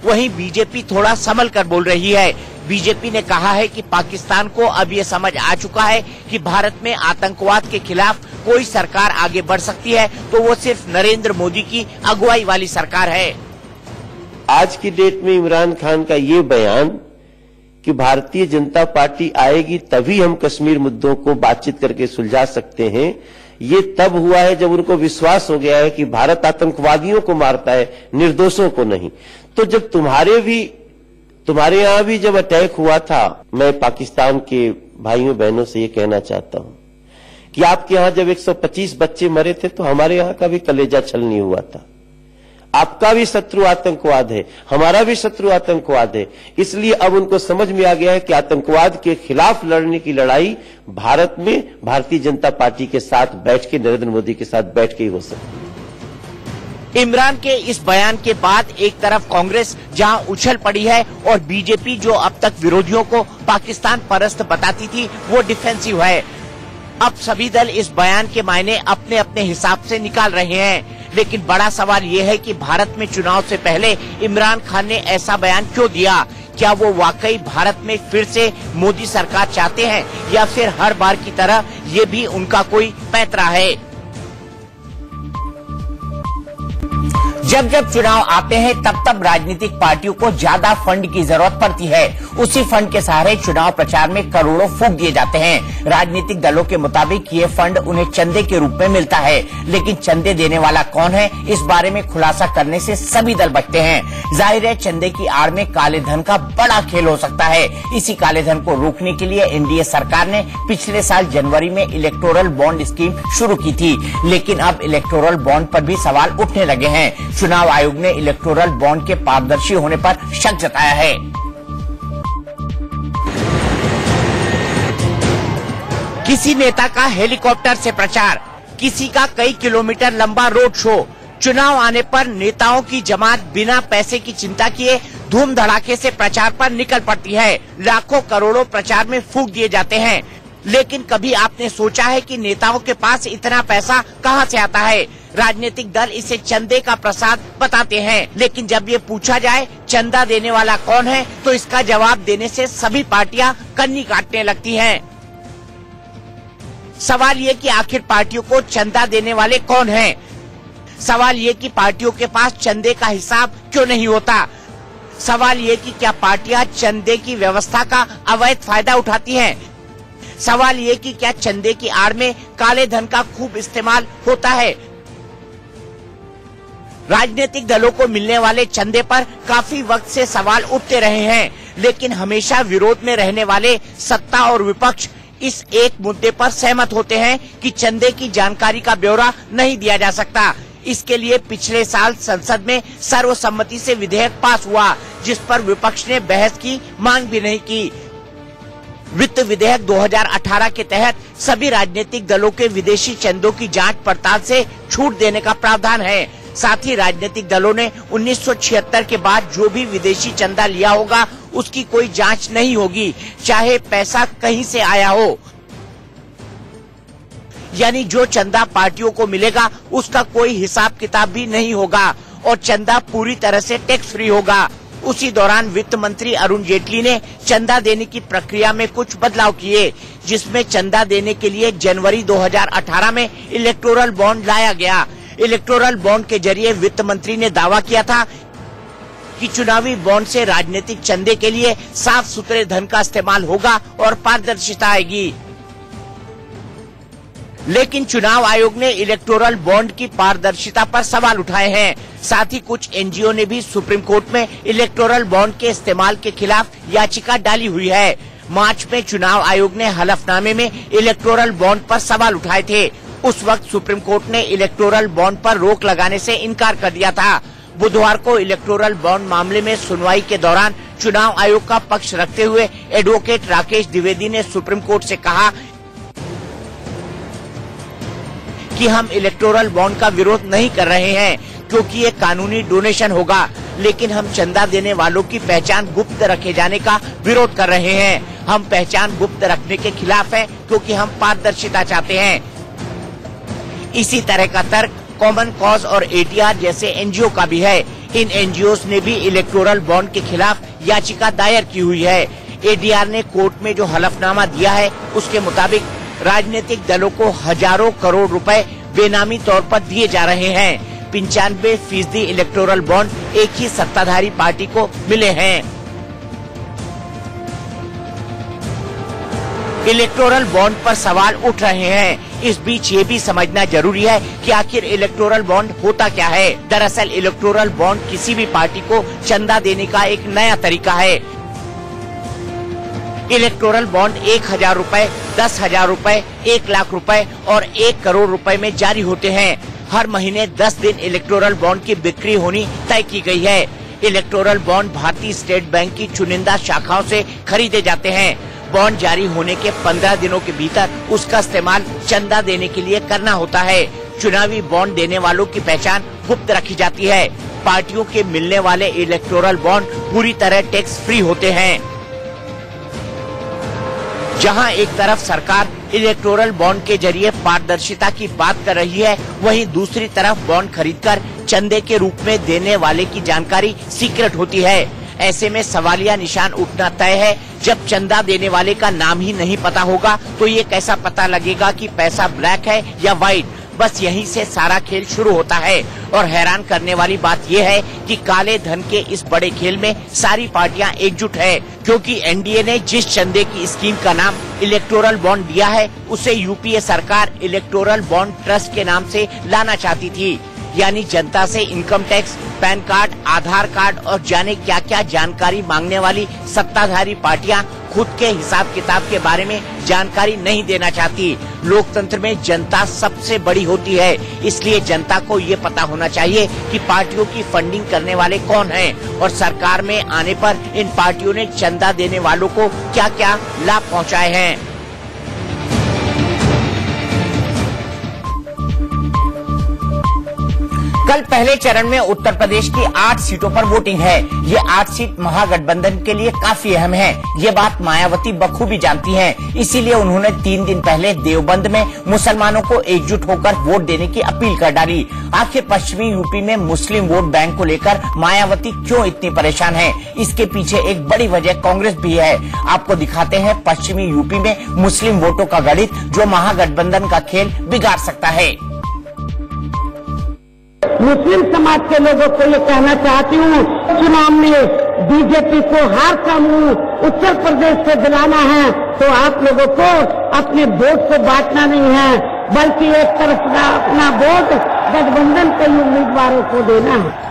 वहीं बीजेपी थोड़ा संभल कर बोल रही है। बीजेपी ने कहा है कि पाकिस्तान को अब ये समझ आ चुका है कि भारत में आतंकवाद के खिलाफ कोई सरकार आगे बढ़ सकती है तो वो सिर्फ नरेंद्र मोदी की अगुवाई वाली सरकार है। आज की डेट में इमरान खान का ये बयान कि भारतीय जनता पार्टी आएगी तभी हम कश्मीर मुद्दों को बातचीत करके सुलझा सकते हैं, ये तब हुआ है जब उनको विश्वास हो गया है कि भारत आतंकवादियों को मारता है, निर्दोषों को नहीं। तो जब तुम्हारे यहां भी जब अटैक हुआ था, मैं पाकिस्तान के भाइयों बहनों से ये कहना चाहता हूं कि आपके यहां जब 125 बच्चे मरे थे तो हमारे यहां का भी कलेजा छल नहीं हुआ था। आपका भी शत्रु आतंकवाद है, हमारा भी शत्रु आतंकवाद है। इसलिए अब उनको समझ में आ गया है कि आतंकवाद के खिलाफ लड़ने की लड़ाई भारत में भारतीय जनता पार्टी के साथ बैठ के, नरेंद्र मोदी के साथ बैठ के ही हो सकती है। इमरान के इस बयान के बाद एक तरफ कांग्रेस जहां उछल पड़ी है और बीजेपी जो अब तक विरोधियों को पाकिस्तान परस्त बताती थी वो डिफेंसिव है। अब सभी दल इस बयान के मायने अपने अपने हिसाब से निकाल रहे हैं। लेकिन बड़ा सवाल ये है कि भारत में चुनाव से पहले इमरान खान ने ऐसा बयान क्यों दिया? क्या वो वाकई भारत में फिर से मोदी सरकार चाहते हैं या फिर हर बार की तरह ये भी उनका कोई पैंतरा है? जब जब चुनाव आते हैं तब तब राजनीतिक पार्टियों को ज्यादा फंड की जरूरत पड़ती है। उसी फंड के सहारे चुनाव प्रचार में करोड़ों फूंक दिए जाते हैं। राजनीतिक दलों के मुताबिक ये फंड उन्हें चंदे के रूप में मिलता है, लेकिन चंदे देने वाला कौन है, इस बारे में खुलासा करने से सभी दल बचते हैं। जाहिर है चंदे की आड़ में काले धन का बड़ा खेल हो सकता है। इसी काले धन को रोकने के लिए एनडीए सरकार ने पिछले साल जनवरी में इलेक्टोरल बॉन्ड स्कीम शुरू की थी, लेकिन अब इलेक्टोरल बॉन्ड पर भी सवाल उठने लगे हैं। चुनाव आयोग ने इलेक्टोरल बॉन्ड के पारदर्शी होने पर शक जताया है। किसी नेता का हेलीकॉप्टर से प्रचार, किसी का कई किलोमीटर लंबा रोड शो। चुनाव आने पर नेताओं की जमात बिना पैसे की चिंता किए धूम धड़ाके से प्रचार पर निकल पड़ती है। लाखों करोड़ों प्रचार में फूंक दिए जाते हैं, लेकिन कभी आपने सोचा है कि नेताओं के पास इतना पैसा कहां से आता है? राजनीतिक दल इसे चंदे का प्रसाद बताते हैं, लेकिन जब ये पूछा जाए चंदा देने वाला कौन है, तो इसका जवाब देने से सभी पार्टियां कन्नी काटने लगती हैं। सवाल ये कि आखिर पार्टियों को चंदा देने वाले कौन हैं? सवाल ये कि पार्टियों के पास चंदे का हिसाब क्यों नहीं होता? सवाल ये कि क्या पार्टियां चंदे की व्यवस्था का अवैध फायदा उठाती हैं? सवाल ये कि क्या चंदे की आड़ में काले धन का खूब इस्तेमाल होता है? राजनीतिक दलों को मिलने वाले चंदे पर काफी वक्त से सवाल उठते रहे हैं, लेकिन हमेशा विरोध में रहने वाले सत्ता और विपक्ष इस एक मुद्दे पर सहमत होते हैं कि चंदे की जानकारी का ब्यौरा नहीं दिया जा सकता। इसके लिए पिछले साल संसद में सर्वसम्मति से विधेयक पास हुआ, जिस पर विपक्ष ने बहस की मांग भी नहीं की। वित्त विधेयक 2018 के तहत सभी राजनीतिक दलों के विदेशी चंदों की जांच पड़ताल से छूट देने का प्रावधान है। साथ ही राजनीतिक दलों ने 1976 के बाद जो भी विदेशी चंदा लिया होगा उसकी कोई जांच नहीं होगी, चाहे पैसा कहीं से आया हो। यानी जो चंदा पार्टियों को मिलेगा उसका कोई हिसाब किताब भी नहीं होगा और चंदा पूरी तरह से टैक्स फ्री होगा। उसी दौरान वित्त मंत्री अरुण जेटली ने चंदा देने की प्रक्रिया में कुछ बदलाव किए, जिसमें चंदा देने के लिए जनवरी 2018 में इलेक्टोरल बॉन्ड लाया गया। इलेक्टोरल बॉन्ड के जरिए वित्त मंत्री ने दावा किया था कि चुनावी बॉन्ड से राजनीतिक चंदे के लिए साफ सुथरे धन का इस्तेमाल होगा और पारदर्शिता आएगी। लेकिन चुनाव आयोग ने इलेक्टोरल बॉन्ड की पारदर्शिता पर सवाल उठाए हैं। साथ ही कुछ एनजीओ ने भी सुप्रीम कोर्ट में इलेक्टोरल बॉन्ड के इस्तेमाल के खिलाफ याचिका डाली हुई है। मार्च में चुनाव आयोग ने हलफनामे में इलेक्टोरल बॉन्ड पर सवाल उठाए थे। उस वक्त सुप्रीम कोर्ट ने इलेक्टोरल बॉन्ड पर रोक लगाने से इनकार कर दिया था। बुधवार को इलेक्टोरल बॉन्ड मामले में सुनवाई के दौरान चुनाव आयोग का पक्ष रखते हुए एडवोकेट राकेश द्विवेदी ने सुप्रीम कोर्ट से कहा कि हम इलेक्टोरल बॉन्ड का विरोध नहीं कर रहे हैं, क्योंकि ये कानूनी डोनेशन होगा, लेकिन हम चंदा देने वालों की पहचान गुप्त रखे जाने का विरोध कर रहे हैं। हम पहचान गुप्त रखने के खिलाफ हैं, क्योंकि हम पारदर्शिता चाहते हैं। इसी तरह का तर्क कॉमन कॉज और एटीआर जैसे एनजीओ का भी है। इन एनजीओ ने भी इलेक्टोरल बॉन्ड के खिलाफ याचिका दायर की हुई है। एटीआर ने कोर्ट में जो हलफनामा दिया है उसके मुताबिक राजनीतिक दलों को हजारों करोड़ रुपए बेनामी तौर पर दिए जा रहे हैं। 95% इलेक्टोरल बॉन्ड एक ही सत्ताधारी पार्टी को मिले हैं। इलेक्टोरल बॉन्ड पर सवाल उठ रहे हैं। इस बीच ये भी समझना जरूरी है कि आखिर इलेक्टोरल बॉन्ड होता क्या है। दरअसल इलेक्टोरल बॉन्ड किसी भी पार्टी को चंदा देने का एक नया तरीका है। इलेक्टोरल बॉन्ड 1000 रुपए, 10,000 रुपए, 1 लाख रुपए और 1 करोड़ रुपए में जारी होते हैं। हर महीने 10 दिन इलेक्टोरल बॉन्ड की बिक्री होनी तय की गई है। इलेक्टोरल बॉन्ड भारतीय स्टेट बैंक की चुनिंदा शाखाओं से खरीदे जाते हैं। बॉन्ड जारी होने के 15 दिनों के भीतर उसका इस्तेमाल चंदा देने के लिए करना होता है। चुनावी बॉन्ड देने वालों की पहचान गुप्त रखी जाती है। पार्टियों के मिलने वाले इलेक्टोरल बॉन्ड पूरी तरह टैक्स फ्री होते हैं। जहां एक तरफ सरकार इलेक्टोरल बॉन्ड के जरिए पारदर्शिता की बात कर रही है, वहीं दूसरी तरफ बॉन्ड खरीदकर चंदे के रूप में देने वाले की जानकारी सीक्रेट होती है। ऐसे में सवालिया निशान उठना तय है। जब चंदा देने वाले का नाम ही नहीं पता होगा तो ये कैसा पता लगेगा कि पैसा ब्लैक है या व्हाइट। बस यहीं से सारा खेल शुरू होता है। और हैरान करने वाली बात यह है कि काले धन के इस बड़े खेल में सारी पार्टियां एकजुट है, क्योंकि एनडीए ने जिस चंदे की स्कीम का नाम इलेक्टोरल बॉन्ड दिया है उसे यूपीए सरकार इलेक्टोरल बॉन्ड ट्रस्ट के नाम से लाना चाहती थी। यानी जनता से इनकम टैक्स, पैन कार्ड, आधार कार्ड और जाने क्या क्या जानकारी मांगने वाली सत्ताधारी पार्टियां खुद के हिसाब किताब के बारे में जानकारी नहीं देना चाहती। लोकतंत्र में जनता सबसे बड़ी होती है, इसलिए जनता को ये पता होना चाहिए कि पार्टियों की फंडिंग करने वाले कौन हैं और सरकार में आने पर इन पार्टियों ने चंदा देने वालों को क्या क्या लाभ पहुँचाए हैं। कल पहले चरण में उत्तर प्रदेश की 8 सीटों पर वोटिंग है। ये 8 सीट महागठबंधन के लिए काफी अहम है। ये बात मायावती बखूबी जानती हैं। इसीलिए उन्होंने 3 दिन पहले देवबंद में मुसलमानों को एकजुट होकर वोट देने की अपील कर डाली। आखिर पश्चिमी यूपी में मुस्लिम वोट बैंक को लेकर मायावती क्यों इतनी परेशान है? इसके पीछे एक बड़ी वजह कांग्रेस भी है। आपको दिखाते हैं पश्चिमी यूपी में मुस्लिम वोटों का गणित जो महागठबंधन का खेल बिगाड़ सकता है। मुस्लिम समाज के लोगों को ये कहना चाहती हूँ, चुनाव में बीजेपी को हार का मुंह उत्तर प्रदेश से दिलाना है तो आप लोगों को अपने वोट को बांटना नहीं है, बल्कि एक तरफ अपना वोट गठबंधन के उम्मीदवारों को देना है।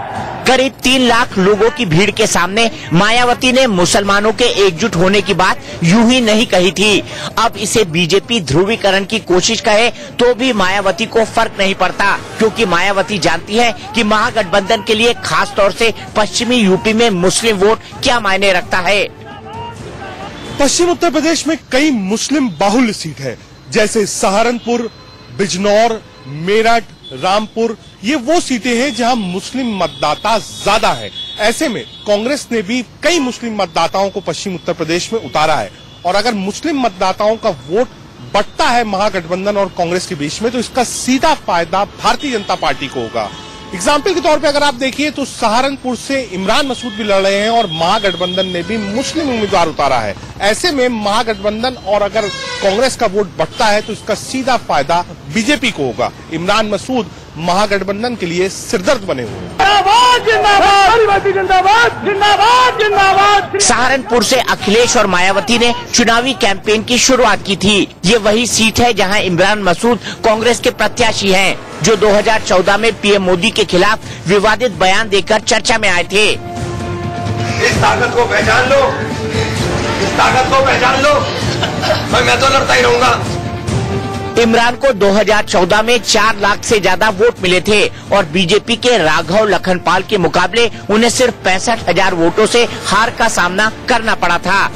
करीब 3 लाख लोगों की भीड़ के सामने मायावती ने मुसलमानों के एकजुट होने की बात यूं ही नहीं कही थी। अब इसे बीजेपी ध्रुवीकरण की कोशिश कहे तो भी मायावती को फर्क नहीं पड़ता, क्योंकि मायावती जानती है कि महागठबंधन के लिए खास तौर से पश्चिमी यूपी में मुस्लिम वोट क्या मायने रखता है। पश्चिम उत्तर प्रदेश में कई मुस्लिम बाहुल्य सीट है, जैसे सहारनपुर, बिजनौर, मेरठ, रामपुर। ये वो सीटें हैं जहां मुस्लिम मतदाता ज्यादा है। ऐसे में कांग्रेस ने भी कई मुस्लिम मतदाताओं को पश्चिम उत्तर प्रदेश में उतारा है और अगर मुस्लिम मतदाताओं का वोट बढ़ता है महागठबंधन और कांग्रेस के बीच में तो इसका सीधा फायदा भारतीय जनता पार्टी को होगा। एग्जाम्पल के तौर पे अगर आप देखिए तो सहारनपुर से इमरान मसूद भी लड़ रहे हैं और महागठबंधन ने भी मुस्लिम उम्मीदवार उतारा है। ऐसे में महागठबंधन और अगर कांग्रेस का वोट बढ़ता है तो इसका सीधा फायदा बीजेपी को होगा। इमरान मसूद महागठबंधन के लिए सिरदर्द बने हुए हैं। सहारनपुर से अखिलेश और मायावती ने चुनावी कैंपेन की शुरुआत की थी। ये वही सीट है जहां इमरान मसूद कांग्रेस के प्रत्याशी हैं, जो 2014 में पीएम मोदी के खिलाफ विवादित बयान देकर चर्चा में आए थे। इस ताकत को पहचान लो, इस ताकत को पहचान लो, मैं तो लड़ता ही रहूंगा। इमरान को 2014 में 4 लाख से ज्यादा वोट मिले थे और बीजेपी के राघव लखनपाल के मुकाबले उन्हें सिर्फ 65,000 वोटों से हार का सामना करना पड़ा था।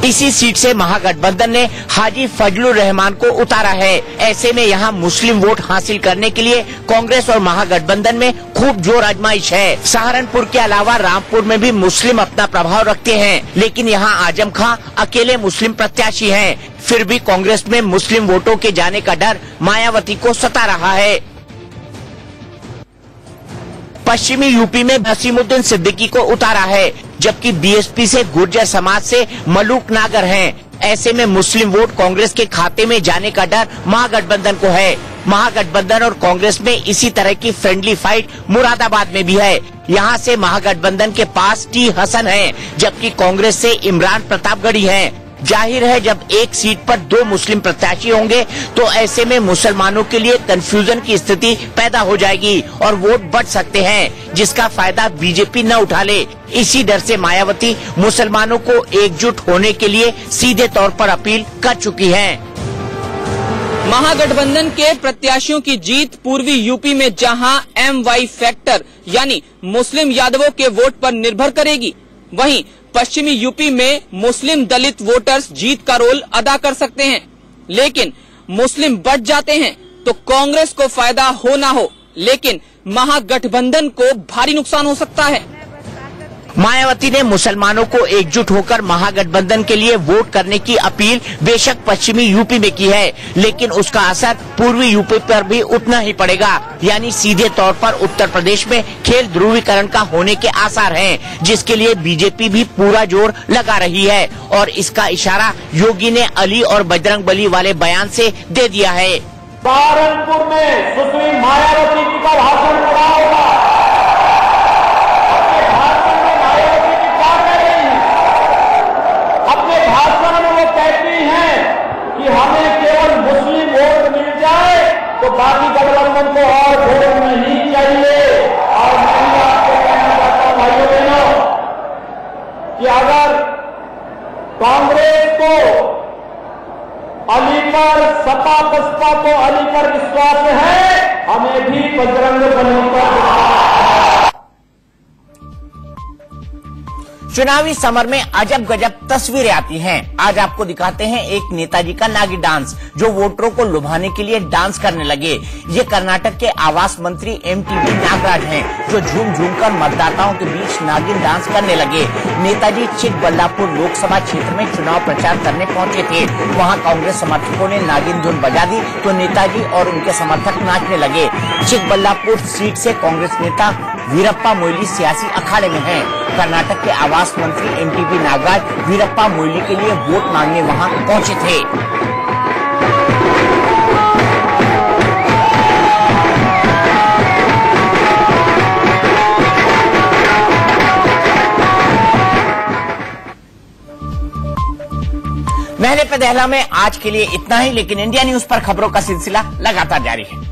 इसी सीट से महागठबंधन ने हाजी फजलुर रहमान को उतारा है। ऐसे में यहाँ मुस्लिम वोट हासिल करने के लिए कांग्रेस और महागठबंधन में खूब जोर आजमाइश है। सहारनपुर के अलावा रामपुर में भी मुस्लिम अपना प्रभाव रखते हैं, लेकिन यहाँ आजम खां अकेले मुस्लिम प्रत्याशी हैं। फिर भी कांग्रेस में मुस्लिम वोटों के जाने का डर मायावती को सता रहा है। पश्चिमी यूपी में नसीमुद्दीन सिद्दीकी को उतारा है, जबकि बीएसपी से गुर्जर समाज से मलूक नागर हैं। ऐसे में मुस्लिम वोट कांग्रेस के खाते में जाने का डर महागठबंधन को है। महागठबंधन और कांग्रेस में इसी तरह की फ्रेंडली फाइट मुरादाबाद में भी है। यहाँ से महागठबंधन के पास टी हसन है, जबकि कांग्रेस से इमरान प्रतापगढ़ी हैं। जाहिर है जब एक सीट पर 2 मुस्लिम प्रत्याशी होंगे तो ऐसे में मुसलमानों के लिए कंफ्यूजन की स्थिति पैदा हो जाएगी और वोट बढ़ सकते हैं, जिसका फायदा बीजेपी न उठा ले। इसी डर से मायावती मुसलमानों को एकजुट होने के लिए सीधे तौर पर अपील कर चुकी है। महागठबंधन के प्रत्याशियों की जीत पूर्वी यूपी में जहां MY फैक्टर यानी मुस्लिम यादवों के वोट पर निर्भर करेगी, वहीं पश्चिमी यूपी में मुस्लिम दलित वोटर्स जीत का रोल अदा कर सकते हैं। लेकिन मुस्लिम बढ़ जाते हैं तो कांग्रेस को फायदा हो ना हो, लेकिन महागठबंधन को भारी नुकसान हो सकता है। मायावती ने मुसलमानों को एकजुट होकर महागठबंधन के लिए वोट करने की अपील बेशक पश्चिमी यूपी में की है, लेकिन उसका असर पूर्वी यूपी पर भी उतना ही पड़ेगा। यानी सीधे तौर पर उत्तर प्रदेश में खेल ध्रुवीकरण का होने के आसार हैं, जिसके लिए बीजेपी भी पूरा जोर लगा रही है और इसका इशारा योगी ने अली और बजरंगबली वाले बयान से दे दिया है। सहारनपुर में सुश्री मायावती जी का भाषण पढ़ा होगा। अपने भाषण में मायावती जी क्या कह रही हैं? अपने भाषण में वो कहती हैं कि हमें केवल मुस्लिम वोट मिल जाए तो बाकी गठबंधन को और वोट नहीं चाहिए। और मैं आपको कहना चाहता हूं भाइयों बहनों कि अगर कांग्रेस को अली पर, सपा बसपा को अली पर विश्वास है, हमें भी बजरंग बली पर विश्वास। चुनावी समर में अजब गजब तस्वीरें आती हैं। आज आपको दिखाते हैं एक नेताजी का नागी डांस जो वोटरों को लुभाने के लिए डांस करने लगे। ये कर्नाटक के आवास मंत्री एमटीबी नागराज हैं जो झूम झूम कर मतदाताओं के बीच नागिन डांस करने लगे। नेताजी चिकबल्लापुर लोकसभा क्षेत्र में चुनाव प्रचार करने पहुंचे थे। वहां कांग्रेस समर्थकों ने नागिन धुन बजा दी तो नेताजी और उनके समर्थक नाचने लगे। चिकबल्लापुर सीट से कांग्रेस नेता वीरप्पा मोइली सियासी अखाड़े में हैं। कर्नाटक के आवास मंत्री एमटीबी नागराज वीरप्पा मोइली के लिए वोट मांगने वहां पहुंचे थे। नहले पे दहला में आज के लिए इतना ही, लेकिन इंडिया न्यूज पर खबरों का सिलसिला लगातार जारी है।